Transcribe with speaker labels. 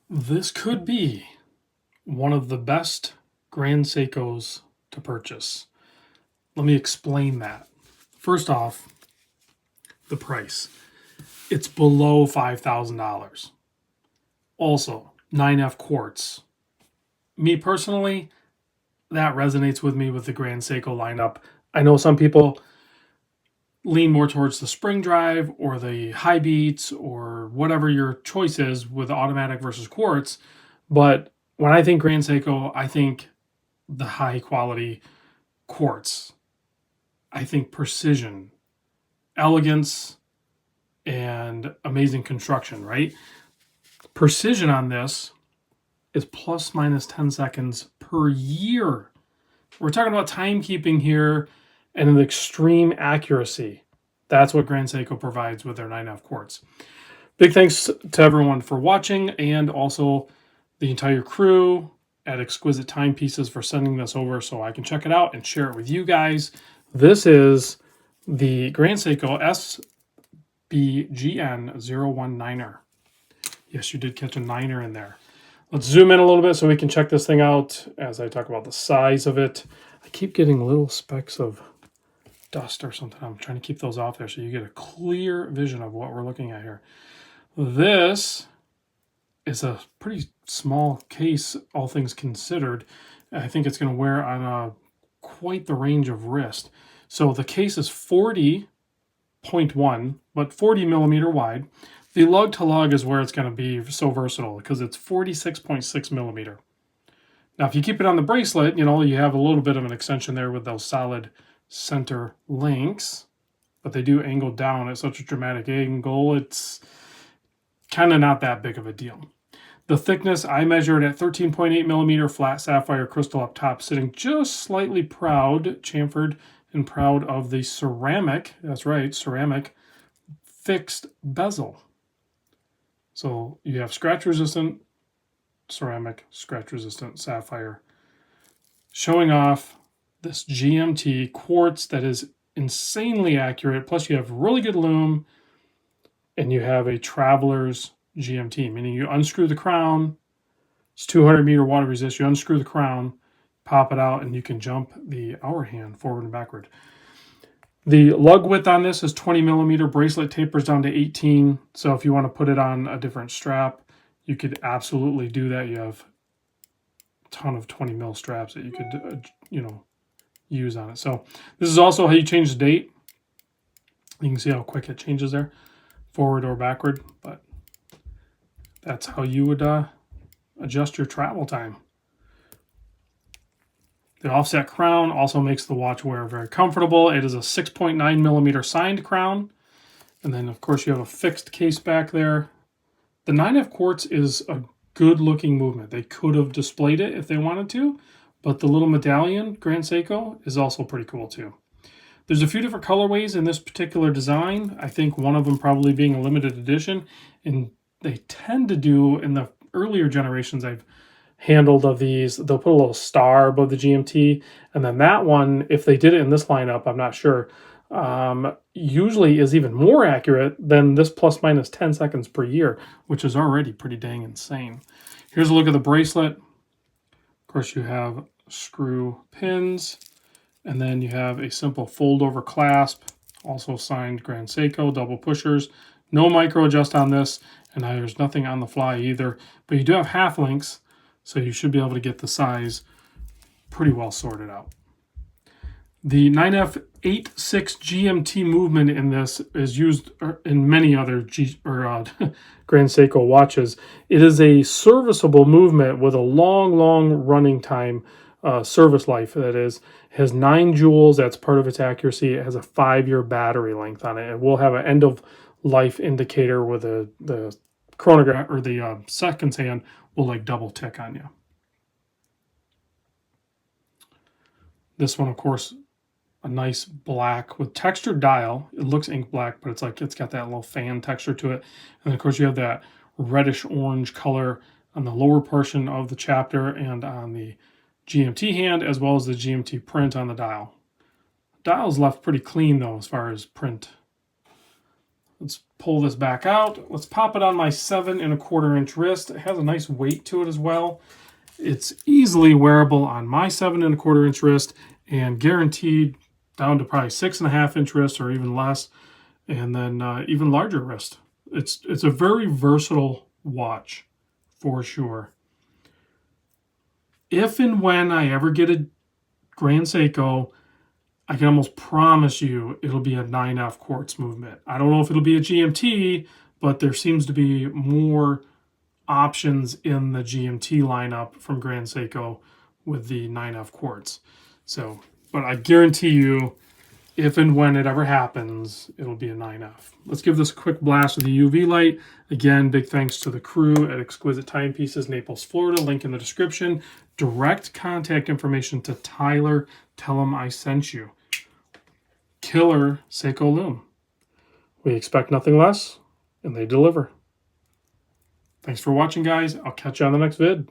Speaker 1: This could be one of the best Grand Seikos to purchase. Let me explain that. First off, the price. It's below $5,000. Also, 9F quartz. Me personally, that resonates with me with the Grand Seiko lineup. I know some people lean more towards the spring drive or the high beats or whatever your choice is with automatic versus quartz. But when I think Grand Seiko, I think the high quality quartz. I think precision, elegance, and amazing construction, right? Precision on this is plus minus 10 seconds per year. We're talking about timekeeping here and an extreme accuracy. That's what Grand Seiko provides with their 9F quartz. Big thanks to everyone for watching, and also the entire crew at Exquisite Timepieces for sending this over so I can check it out and share it with you guys. This is the Grand Seiko SBGN019. Yes, you did catch a niner in there. Let's zoom in a little bit so we can check this thing out as I talk about the size of it. I keep getting little specks of dust or something. I'm trying to keep those off there so you get a clear vision of what we're looking at here. This is a pretty small case, all things considered. I think it's going to wear on quite the range of wrist. So the case is 40.1, but 40 millimeter wide. The lug to lug is where it's going to be so versatile because it's 46.6 millimeter. Now, if you keep it on the bracelet, you know, you have a little bit of an extension there with those solid center links, but they do angle down at such a dramatic angle. It's kind of not that big of a deal. The thickness, I measured at 13.8 millimeter flat sapphire crystal up top, sitting just slightly proud, chamfered and proud of the ceramic, that's right, ceramic fixed bezel. So you have scratch resistant ceramic, scratch resistant sapphire, showing off this GMT quartz that is insanely accurate. Plus you have really good lume, and you have a traveler's GMT, meaning you unscrew the crown. It's 200 meter water resist. You unscrew the crown, pop it out, and you can jump the hour hand forward and backward. The lug width on this is 20 millimeter. Bracelet tapers down to 18. So if you want to put it on a different strap, you could absolutely do that. You have a ton of 20 mil straps that you could, use on it. So this is also how you change the date. You can see how quick it changes there, forward or backward. But that's how you would adjust your travel time. The offset crown also makes the watch wear very comfortable. It is a 6.9 millimeter signed crown. And then, of course, you have a fixed case back there. The 9F quartz is a good looking movement. They could have displayed it if they wanted to, but the little medallion, Grand Seiko, is also pretty cool too. There's a few different colorways in this particular design. I think one of them probably being a limited edition. And they tend to do, in the earlier generations I've handled of these, they'll put a little star above the GMT, and then that one, if they did it in this lineup, I'm not sure, usually is even more accurate than this plus minus 10 seconds per year, which is already pretty dang insane. Here's a look at the bracelet. Of course, you have screw pins, and then you have a simple fold over clasp, also signed Grand Seiko, double pushers. No micro adjust on this, and there's nothing on the fly either, but you do have half links, so you should be able to get the size pretty well sorted out. The 9F 86 GMT movement in this is used in many other Grand Seiko watches. It is a serviceable movement with a long running time, service life, that is. It has 9 joules, that's part of its accuracy. It has a 5-year battery length on it. It will have an end of life indicator with the chronograph, or the seconds hand will like double tick on you. This one, of course, a nice black with textured dial. It looks ink black, but it's got that little fan texture to it. And of course you have that reddish orange color on the lower portion of the chapter and on the GMT hand, as well as the GMT print on the dial. Dial's left pretty clean though as far as print. Let's pull this back out. Let's pop it on my 7 1/4 inch wrist. It has a nice weight to it as well. It's easily wearable on my 7 1/4 inch wrist and guaranteed down to probably 6 1/2 inch wrist or even less, and then even larger wrist. It's a very versatile watch for sure. If and when I ever get a Grand Seiko, I can almost promise you it'll be a 9F quartz movement. I don't know if it'll be a GMT, but there seems to be more options in the GMT lineup from Grand Seiko with the 9F quartz. So, but I guarantee you, if and when it ever happens, it'll be a 9F. Let's give this a quick blast with the UV light. Again, big thanks to the crew at Exquisite Timepieces, Naples, Florida. Link in the description. Direct contact information to Tyler. Tell him I sent you. Killer Seiko Lume. We expect nothing less, and they deliver. Thanks for watching, guys. I'll catch you on the next vid.